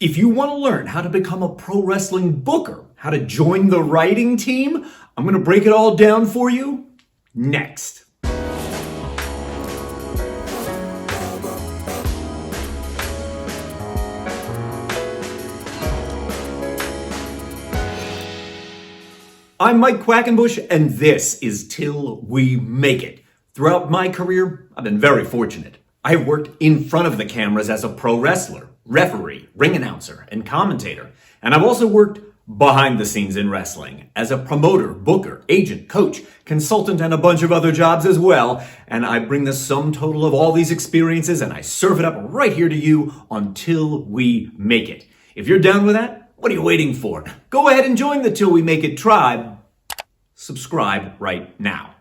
If you want to learn how to become a pro wrestling booker, how to join the writing team, I'm going to break it all down for you next. I'm Mike Quackenbush, and this is Till We Make It. Throughout my career, I've been very fortunate. I've worked in front of the cameras as a pro wrestler, referee, ring announcer, and commentator. And I've also worked behind the scenes in wrestling as a promoter, booker, agent, coach, consultant, and a bunch of other jobs as well. And I bring the sum total of all these experiences and I serve it up right here to you until we make it. If you're down with that, what are you waiting for? Go ahead and join the Till We Make It tribe. Subscribe right now.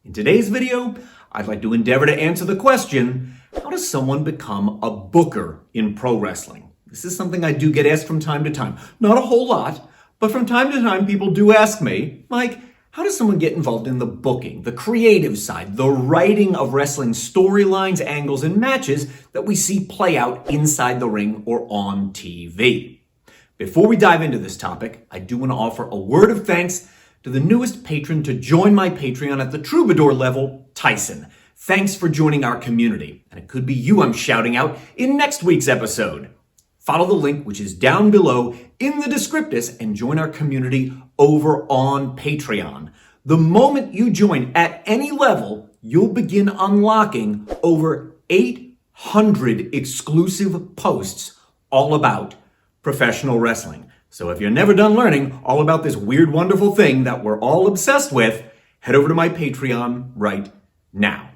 In today's video, I'd like to endeavor to answer the question, how does someone become a booker in pro wrestling? This is something I do get asked from time to time. Not a whole lot, but from time to time people do ask me, Mike, how does someone get involved in the booking, the creative side, the writing of wrestling storylines, angles, and matches that we see play out inside the ring or on TV? Before we dive into this topic, I do want to offer a word of thanks to the newest patron to join my Patreon at the Troubadour level, Tyson. Thanks for joining our community, and it could be you I'm shouting out in next week's episode. Follow the link, which is down below in the descriptus, and join our community over on Patreon. The moment you join at any level, you'll begin unlocking over 800 exclusive posts all about professional wrestling. So if you're never done learning all about this weird, wonderful thing that we're all obsessed with, head over to my Patreon right now.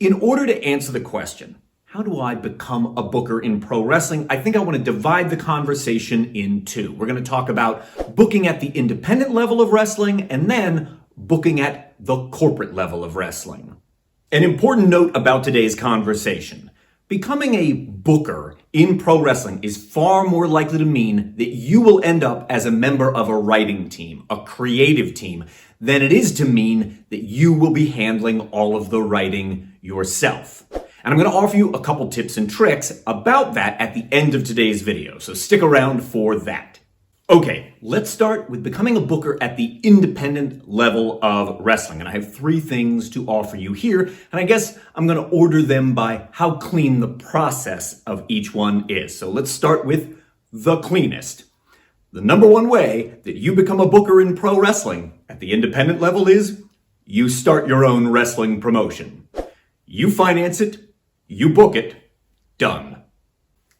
In order to answer the question, how do I become a booker in pro wrestling? I think I want to divide the conversation in two. We're going to talk about booking at the independent level of wrestling and then booking at the corporate level of wrestling. An important note about today's conversation. Becoming a booker in pro wrestling is far more likely to mean that you will end up as a member of a writing team, a creative team, than it is to mean that you will be handling all of the writing yourself. And I'm going to offer you a couple tips and tricks about that at the end of today's video, so stick around for that. Okay, let's start with becoming a booker at the independent level of wrestling. And I have three things to offer you here, and I guess I'm going to order them by how clean the process of each one is. So let's start with the cleanest. The number one way that you become a booker in pro wrestling at the independent level is you start your own wrestling promotion. You finance it, you book it, done.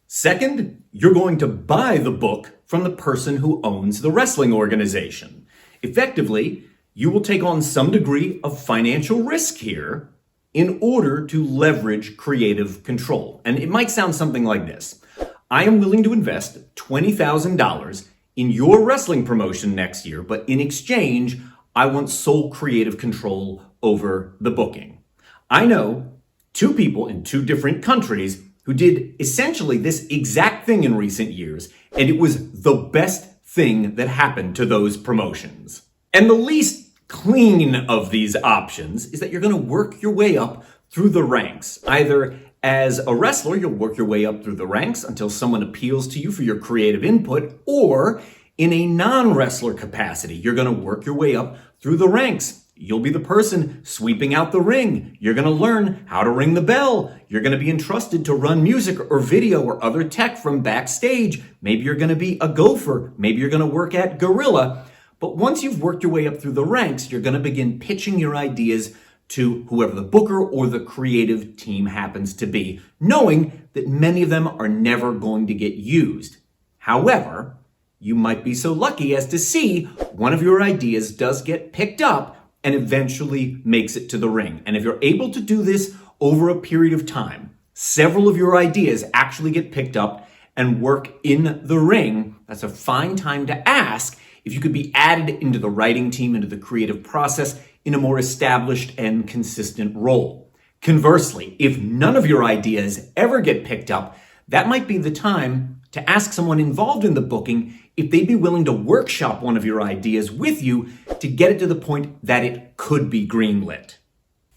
Second, you're going to buy the book from the person who owns the wrestling organization. Effectively, you will take on some degree of financial risk here in order to leverage creative control. And it might sound something like this. I am willing to invest $20,000 in your wrestling promotion next year, but in exchange, I want sole creative control over the booking. I know two people in two different countries who did essentially this exact thing in recent years, and it was the best thing that happened to those promotions. And the least clean of these options is that you're going to work your way up through the ranks. Either as a wrestler, you'll work your way up through the ranks until someone appeals to you for your creative input, or in a non-wrestler capacity, you're going to work your way up through the ranks. You'll be the person sweeping out the ring. You're going to learn how to ring the bell. You're going to be entrusted to run music or video or other tech from backstage. Maybe you're going to be a gopher. Maybe you're going to work at Gorilla. But once you've worked your way up through the ranks, you're going to begin pitching your ideas to whoever the booker or the creative team happens to be, knowing that many of them are never going to get used. However, you might be so lucky as to see one of your ideas does get picked up and eventually makes it to the ring. And if you're able to do this over a period of time, several of your ideas actually get picked up and work in the ring, that's a fine time to ask if you could be added into the writing team, into the creative process in a more established and consistent role. Conversely, if none of your ideas ever get picked up, that might be the time to ask someone involved in the booking if they'd be willing to workshop one of your ideas with you to get it to the point that it could be greenlit.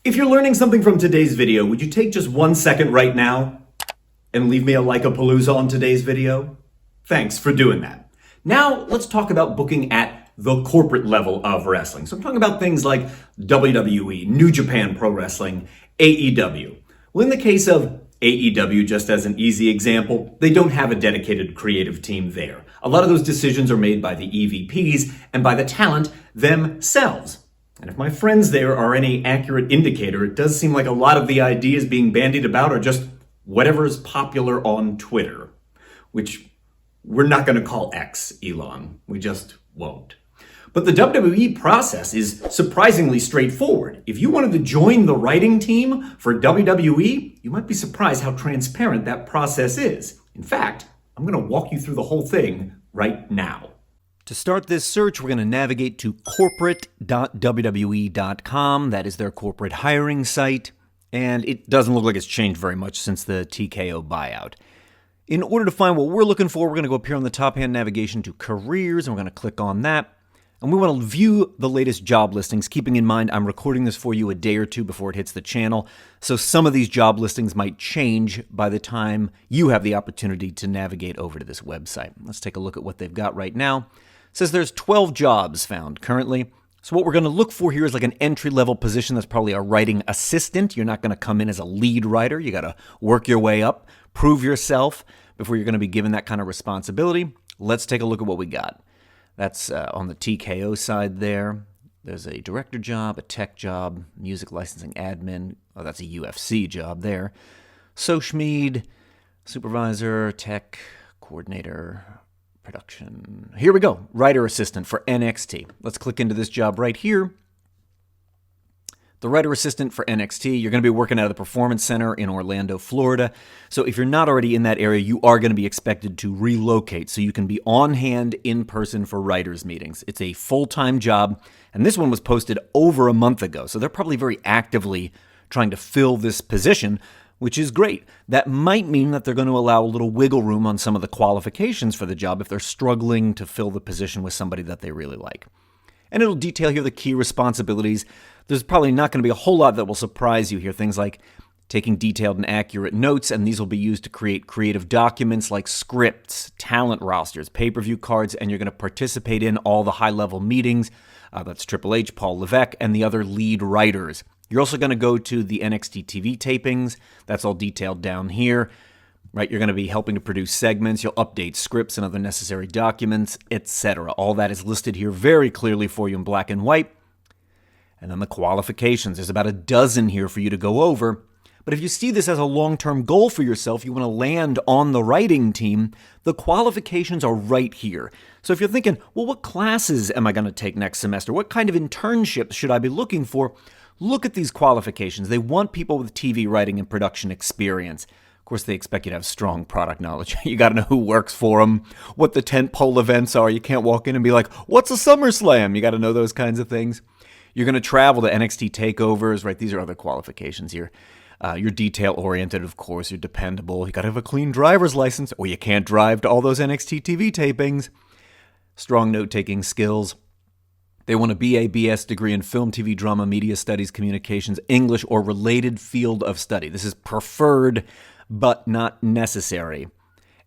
If you're learning something from today's video, would you take just 1 second right now and leave me a like-a-palooza on today's video? Thanks for doing that. Now let's talk about booking at the corporate level of wrestling. So I'm talking about things like WWE, New Japan Pro Wrestling, AEW. Well, in the case of AEW, just as an easy example, they don't have a dedicated creative team there. A lot of those decisions are made by the EVPs and by the talent themselves. And if my friends there are any accurate indicator, it does seem like a lot of the ideas being bandied about are just whatever's popular on Twitter, which we're not going to call X, Elon. We just won't. But the WWE process is surprisingly straightforward. If you wanted to join the writing team for WWE, you might be surprised how transparent that process is. In fact, I'm going to walk you through the whole thing right now. To start this search, we're going to navigate to corporate.wwe.com. That is their corporate hiring site. And it doesn't look like it's changed very much since the TKO buyout. In order to find what we're looking for, we're going to go up here on the top-hand navigation to careers, and we're going to click on that. And we want to view the latest job listings, keeping in mind I'm recording this for you a day or two before it hits the channel. So some of these job listings might change by the time you have the opportunity to navigate over to this website. Let's take a look at what they've got right now. It says there's 12 jobs found currently. So what we're going to look for here is like an entry-level position that's probably a writing assistant. You're not going to come in as a lead writer. You got to work your way up, prove yourself before you're going to be given that kind of responsibility. Let's take a look at what we got. That's on the TKO side there. There's a director job, a tech job, music licensing admin. Oh, that's a UFC job there. SoCMed, supervisor, tech, coordinator, production. Here we go. Writer assistant for NXT. Let's click into this job right here. The writer assistant for NXT, you're going to be working out of the Performance Center in Orlando, Florida. So if you're not already in that area, you are going to be expected to relocate so you can be on hand in person for writers' meetings. It's a full-time job, and this one was posted over a month ago. So they're probably very actively trying to fill this position, which is great. That might mean that they're going to allow a little wiggle room on some of the qualifications for the job if they're struggling to fill the position with somebody that they really like. And it'll detail here the key responsibilities. There's probably not going to be a whole lot that will surprise you here. Things like taking detailed and accurate notes, and these will be used to create creative documents like scripts, talent rosters, pay-per-view cards, and you're going to participate in all the high-level meetings. That's Triple H, Paul Levesque, and the other lead writers. You're also going to go to the NXT TV tapings. That's all detailed down here. Right, you're going to be helping to produce segments, you'll update scripts and other necessary documents, etc. All that is listed here very clearly for you in black and white. And then the qualifications. There's about a dozen here for you to go over. But if you see this as a long-term goal for yourself, you want to land on the writing team, the qualifications are right here. So if you're thinking, well, what classes am I going to take next semester? What kind of internships should I be looking for? Look at these qualifications. They want people with TV writing and production experience. Of course, they expect you to have strong product knowledge. You got to know who works for them, what the tentpole events are. You can't walk in and be like, what's a SummerSlam? You got to know those kinds of things. You're going to travel to NXT takeovers, right? These are other qualifications here. You're detail-oriented, of course. You're dependable. You got to have a clean driver's license, or you can't drive to all those NXT TV tapings. Strong note-taking skills. They want a BA, BS degree in film, TV, drama, media studies, communications, English, or related field of study. This is preferred, but not necessary.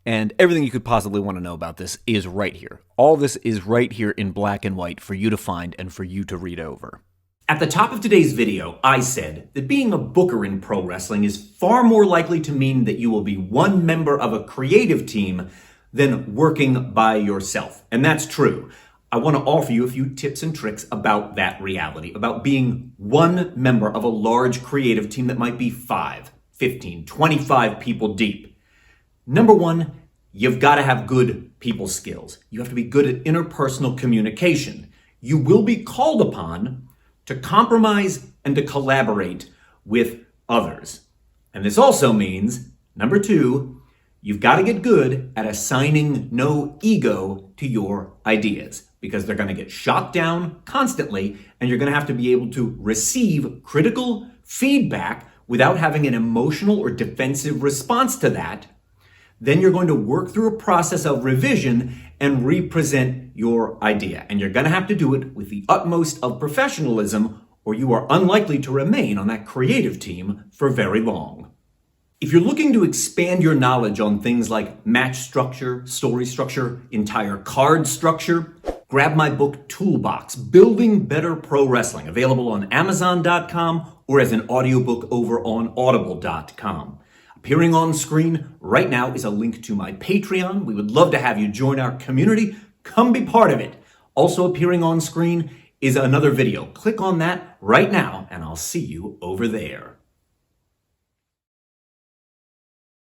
And everything you could possibly want to know about this is right here. All this is right here in black and white for you to find and for you to read over. At the top of today's video, I said that being a booker in pro wrestling is far more likely to mean that you will be one member of a creative team than working by yourself. And that's true. I want to offer you a few tips and tricks about that reality, about being one member of a large creative team that might be 5, 15, 25 people deep. Number one, you've got to have good people skills. You have to be good at interpersonal communication. You will be called upon to compromise and to collaborate with others. And this also means, number two, you've got to get good at assigning no ego to your ideas, because they're going to get shot down constantly, and you're going to have to be able to receive critical feedback without having an emotional or defensive response to that. Then you're going to work through a process of revision and represent your idea. And you're going to have to do it with the utmost of professionalism, or you are unlikely to remain on that creative team for very long. If you're looking to expand your knowledge on things like match structure, story structure, entire card structure, grab my book Toolbox, Building Better Pro Wrestling, available on Amazon.com or as an audiobook over on Audible.com. Appearing on screen right now is a link to my Patreon. We would love to have you join our community. Come be part of it. Also appearing on screen is another video. Click on that right now and I'll see you over there.